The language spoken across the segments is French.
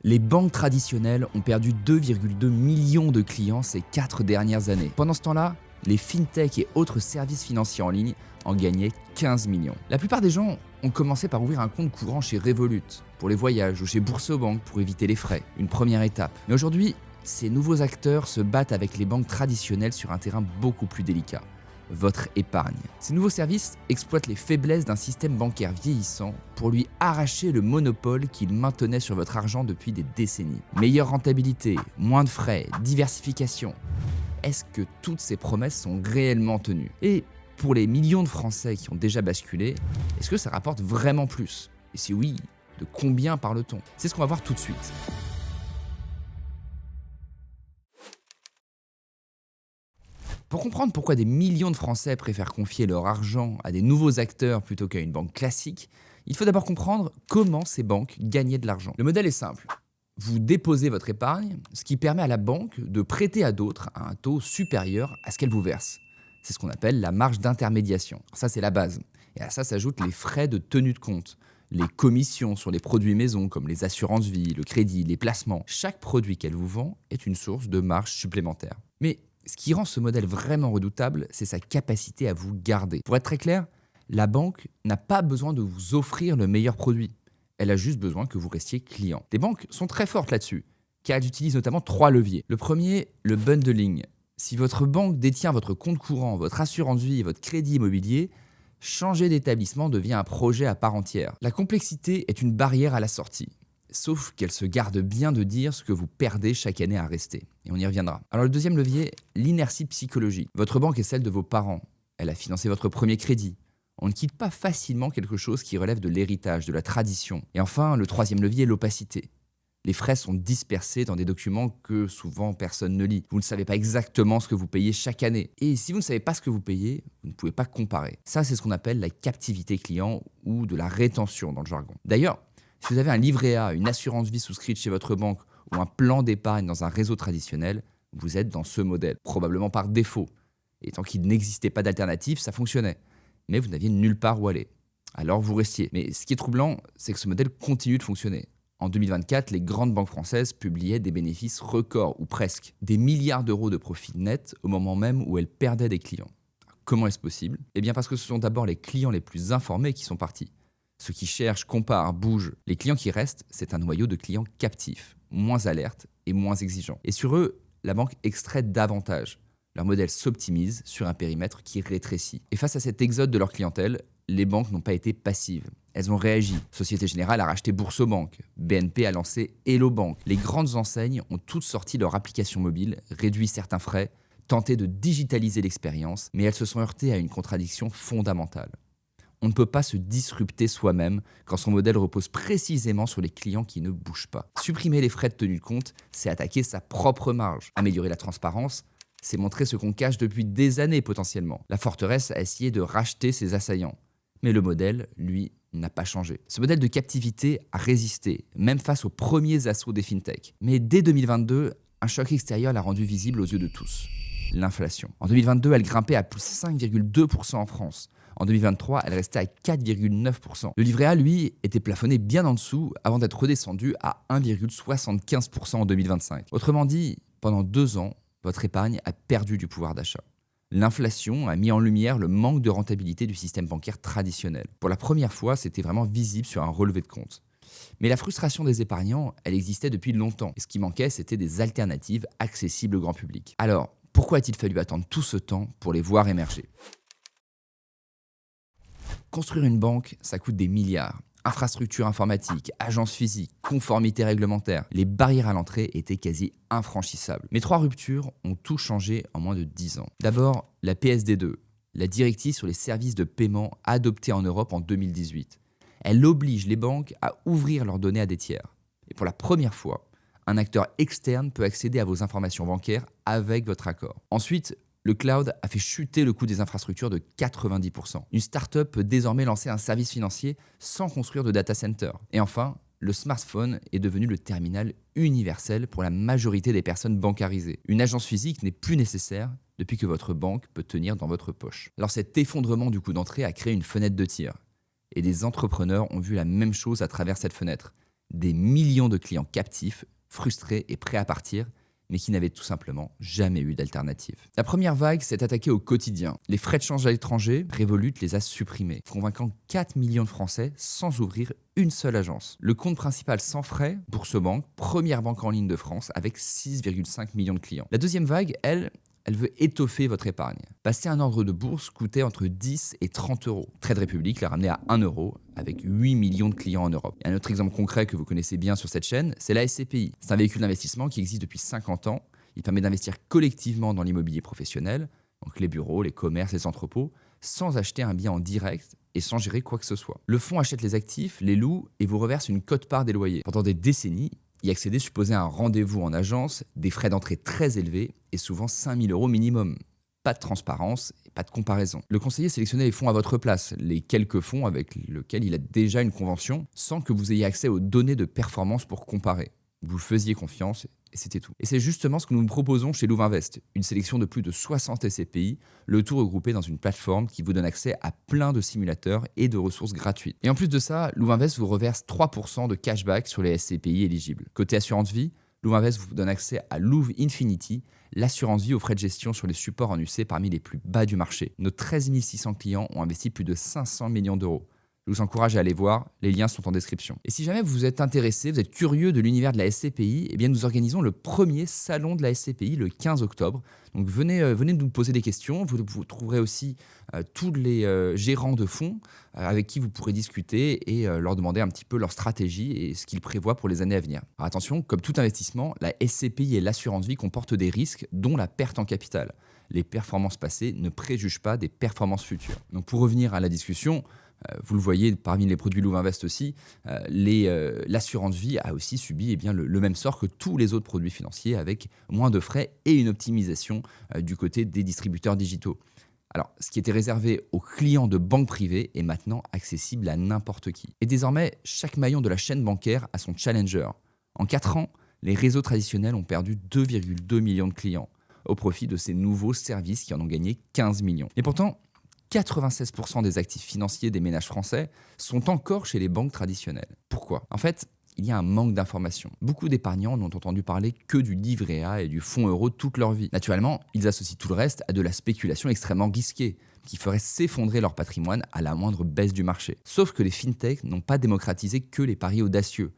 Les banques traditionnelles ont perdu 2,2 millions de clients ces 4 dernières années. Pendant ce temps-là, les fintech et autres services financiers en ligne en gagnaient 15 millions. La plupart des gens ont commencé par ouvrir un compte courant chez Revolut pour les voyages ou chez Boursorama pour éviter les frais, une première étape. Mais aujourd'hui, ces nouveaux acteurs se battent avec les banques traditionnelles sur un terrain beaucoup plus délicat. Votre épargne. Ces nouveaux services exploitent les faiblesses d'un système bancaire vieillissant pour lui arracher le monopole qu'il maintenait sur votre argent depuis des décennies. Meilleure rentabilité, moins de frais, diversification. Est-ce que toutes ces promesses sont réellement tenues? Et pour les millions de Français qui ont déjà basculé, est-ce que ça rapporte vraiment plus? Et si oui, de combien parle-t-on? C'est ce qu'on va voir tout de suite. Pour comprendre pourquoi des millions de Français préfèrent confier leur argent à des nouveaux acteurs plutôt qu'à une banque classique, il faut d'abord comprendre comment ces banques gagnaient de l'argent. Le modèle est simple. Vous déposez votre épargne, ce qui permet à la banque de prêter à d'autres à un taux supérieur à ce qu'elle vous verse. C'est ce qu'on appelle la marge d'intermédiation. Ça, c'est la base. Et à ça s'ajoutent les frais de tenue de compte, les commissions sur les produits maison comme les assurances vie, le crédit, les placements. Chaque produit qu'elle vous vend est une source de marge supplémentaire. Mais ce qui rend ce modèle vraiment redoutable, c'est sa capacité à vous garder. Pour être très clair, la banque n'a pas besoin de vous offrir le meilleur produit. Elle a juste besoin que vous restiez client. Les banques sont très fortes là-dessus, car elles utilisent notamment 3 leviers. Le premier, le bundling. Si votre banque détient votre compte courant, votre assurance vie et votre crédit immobilier, changer d'établissement devient un projet à part entière. La complexité est une barrière à la sortie. Sauf qu'elle se garde bien de dire ce que vous perdez chaque année à rester. Et on y reviendra. Alors le deuxième levier, l'inertie psychologique. Votre banque est celle de vos parents. Elle a financé votre premier crédit. On ne quitte pas facilement quelque chose qui relève de l'héritage, de la tradition. Et enfin, le troisième levier, l'opacité. Les frais sont dispersés dans des documents que souvent personne ne lit. Vous ne savez pas exactement ce que vous payez chaque année. Et si vous ne savez pas ce que vous payez, vous ne pouvez pas comparer. Ça, c'est ce qu'on appelle la captivité client ou de la rétention dans le jargon. D'ailleurs, si vous avez un livret A, une assurance vie souscrite chez votre banque ou un plan d'épargne dans un réseau traditionnel, vous êtes dans ce modèle, probablement par défaut. Et tant qu'il n'existait pas d'alternative, ça fonctionnait. Mais vous n'aviez nulle part où aller. Alors vous restiez. Mais ce qui est troublant, c'est que ce modèle continue de fonctionner. En 2024, les grandes banques françaises publiaient des bénéfices records, ou presque, des milliards d'euros de profit net au moment même où elles perdaient des clients. Comment est-ce possible? Eh bien parce que ce sont d'abord les clients les plus informés qui sont partis. Ceux qui cherchent, comparent, bougent. Les clients qui restent, c'est un noyau de clients captifs, moins alertes et moins exigeants. Et sur eux, la banque extrait davantage. Leur modèle s'optimise sur un périmètre qui rétrécit. Et face à cet exode de leur clientèle, les banques n'ont pas été passives. Elles ont réagi. Société Générale a racheté Boursorama, BNP a lancé Hello Bank. Les grandes enseignes ont toutes sorti leur application mobile, réduit certains frais, tenté de digitaliser l'expérience, mais elles se sont heurtées à une contradiction fondamentale. On ne peut pas se disrupter soi-même quand son modèle repose précisément sur les clients qui ne bougent pas. Supprimer les frais de tenue de compte, c'est attaquer sa propre marge. Améliorer la transparence, c'est montrer ce qu'on cache depuis des années potentiellement. La forteresse a essayé de racheter ses assaillants. Mais le modèle, lui, n'a pas changé. Ce modèle de captivité a résisté, même face aux premiers assauts des fintech. Mais dès 2022, un choc extérieur l'a rendu visible aux yeux de tous. L'inflation. En 2022, elle grimpait à plus 5,2% en France. En 2023, elle restait à 4,9%. Le livret A, lui, était plafonné bien en dessous avant d'être redescendu à 1,75% en 2025. Autrement dit, pendant 2 ans, votre épargne a perdu du pouvoir d'achat. L'inflation a mis en lumière le manque de rentabilité du système bancaire traditionnel. Pour la première fois, c'était vraiment visible sur un relevé de compte. Mais la frustration des épargnants, elle existait depuis longtemps. Et ce qui manquait, c'était des alternatives accessibles au grand public. Alors, pourquoi a-t-il fallu attendre tout ce temps pour les voir émerger? Construire une banque, ça coûte des milliards. Infrastructure informatique, agence physique, conformité réglementaire. Les barrières à l'entrée étaient quasi infranchissables. Mais 3 ruptures ont tout changé en moins de 10 ans. D'abord, la PSD2, la directive sur les services de paiement adoptée en Europe en 2018. Elle oblige les banques à ouvrir leurs données à des tiers. Et pour la première fois, un acteur externe peut accéder à vos informations bancaires avec votre accord. Ensuite, le cloud a fait chuter le coût des infrastructures de 90%. Une start-up peut désormais lancer un service financier sans construire de data center. Et enfin, le smartphone est devenu le terminal universel pour la majorité des personnes bancarisées. Une agence physique n'est plus nécessaire depuis que votre banque peut tenir dans votre poche. Alors cet effondrement du coût d'entrée a créé une fenêtre de tir. Et des entrepreneurs ont vu la même chose à travers cette fenêtre. Des millions de clients captifs, frustrés et prêts à partir, mais qui n'avaient tout simplement jamais eu d'alternative. La première vague s'est attaquée au quotidien. Les frais de change à l'étranger, Revolut les a supprimés, convainquant 4 millions de Français sans ouvrir une seule agence. Le compte principal sans frais, Bourse-Banque, première banque en ligne de France avec 6,5 millions de clients. La deuxième vague, elle veut étoffer votre épargne. Passer un ordre de bourse coûtait entre 10 et 30 euros. Trade Republic l'a ramené à 1 euro avec 8 millions de clients en Europe. Et un autre exemple concret que vous connaissez bien sur cette chaîne, c'est la SCPI. C'est un véhicule d'investissement qui existe depuis 50 ans. Il permet d'investir collectivement dans l'immobilier professionnel, donc les bureaux, les commerces, les entrepôts, sans acheter un bien en direct et sans gérer quoi que ce soit. Le fonds achète les actifs, les loue et vous reverse une quote-part des loyers. Pendant des décennies, y accéder supposait un rendez-vous en agence, des frais d'entrée très élevés et souvent 5 000 euros minimum. Pas de transparence et pas de comparaison. Le conseiller sélectionnait les fonds à votre place, les quelques fonds avec lesquels il a déjà une convention, sans que vous ayez accès aux données de performance pour comparer. Vous faisiez confiance et c'était tout. Et c'est justement ce que nous vous proposons chez Louvainvest, une sélection de plus de 60 SCPI, le tout regroupé dans une plateforme qui vous donne accès à plein de simulateurs et de ressources gratuites. Et en plus de ça, Louvainvest vous reverse 3% de cashback sur les SCPI éligibles. Côté assurance vie, Louvainvest vous donne accès à Louv Infinity, l'assurance vie aux frais de gestion sur les supports en UC parmi les plus bas du marché. Nos 13 600 clients ont investi plus de 500 millions d'euros. Je vous encourage à aller voir, les liens sont en description. Et si jamais vous êtes intéressé, vous êtes curieux de l'univers de la SCPI, eh bien nous organisons le premier salon de la SCPI le 15 octobre. Donc venez nous poser des questions, vous trouverez aussi tous les gérants de fonds avec qui vous pourrez discuter et leur demander un petit peu leur stratégie et ce qu'ils prévoient pour les années à venir. Alors attention, comme tout investissement, la SCPI et l'assurance vie comportent des risques, dont la perte en capital. Les performances passées ne préjugent pas des performances futures. Donc pour revenir à la discussion, vous le voyez parmi les produits Louvainvest aussi, l'assurance vie a aussi subi le même sort que tous les autres produits financiers avec moins de frais et une optimisation du côté des distributeurs digitaux. Alors, ce qui était réservé aux clients de banques privées est maintenant accessible à n'importe qui. Et désormais, chaque maillon de la chaîne bancaire a son challenger. En 4 ans, les réseaux traditionnels ont perdu 2,2 millions de clients au profit de ces nouveaux services qui en ont gagné 15 millions. Et pourtant, 96% des actifs financiers des ménages français sont encore chez les banques traditionnelles. Pourquoi ? En fait, il y a un manque d'informations. Beaucoup d'épargnants n'ont entendu parler que du livret A et du fonds euro toute leur vie. Naturellement, ils associent tout le reste à de la spéculation extrêmement risquée, qui ferait s'effondrer leur patrimoine à la moindre baisse du marché. Sauf que les fintechs n'ont pas démocratisé que les paris audacieux.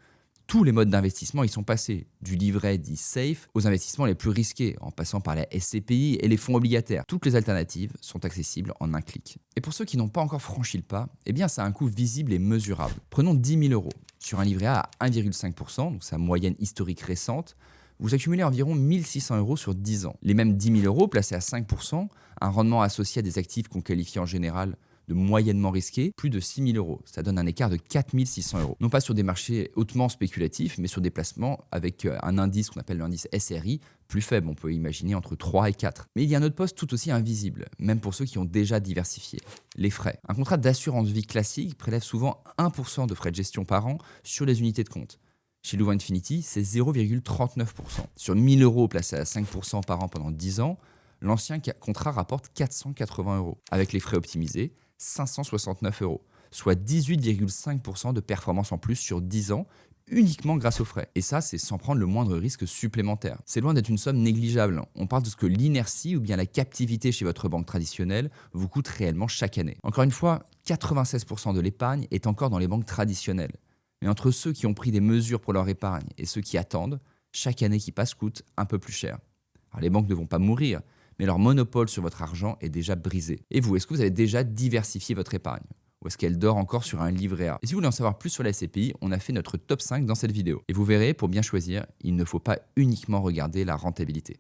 Tous les modes d'investissement y sont passés, du livret dit safe aux investissements les plus risqués, en passant par la SCPI et les fonds obligataires. Toutes les alternatives sont accessibles en un clic. Et pour ceux qui n'ont pas encore franchi le pas, eh bien ça a un coût visible et mesurable. Prenons 10 000 euros. Sur un livret A à 1,5%, donc sa moyenne historique récente, vous accumulez environ 1 600 euros sur 10 ans. Les mêmes 10 000 euros placés à 5%, un rendement associé à des actifs qu'on qualifie en général de moyennement risqué, plus de 6 000 euros. Ça donne un écart de 4 600 euros. Non pas sur des marchés hautement spéculatifs, mais sur des placements avec un indice qu'on appelle l'indice SRI, plus faible, on peut imaginer entre 3 et 4. Mais il y a un autre poste tout aussi invisible, même pour ceux qui ont déjà diversifié, les frais. Un contrat d'assurance vie classique prélève souvent 1% de frais de gestion par an sur les unités de compte. Chez Louvain Infinity, c'est 0,39%. Sur 1 000 euros placés à 5% par an pendant 10 ans, l'ancien contrat rapporte 480 euros. Avec les frais optimisés, 569 euros, soit 18,5% de performance en plus sur 10 ans, uniquement grâce aux frais. Et ça, c'est sans prendre le moindre risque supplémentaire. C'est loin d'être une somme négligeable. On parle de ce que l'inertie ou bien la captivité chez votre banque traditionnelle vous coûte réellement chaque année. Encore une fois, 96% de l'épargne est encore dans les banques traditionnelles. Mais entre ceux qui ont pris des mesures pour leur épargne et ceux qui attendent, chaque année qui passe coûte un peu plus cher. Alors les banques ne vont pas mourir, mais leur monopole sur votre argent est déjà brisé. Et vous, est-ce que vous avez déjà diversifié votre épargne ? Ou est-ce qu'elle dort encore sur un livret A ? Et si vous voulez en savoir plus sur la SCPI, on a fait notre top 5 dans cette vidéo. Et vous verrez, pour bien choisir, il ne faut pas uniquement regarder la rentabilité.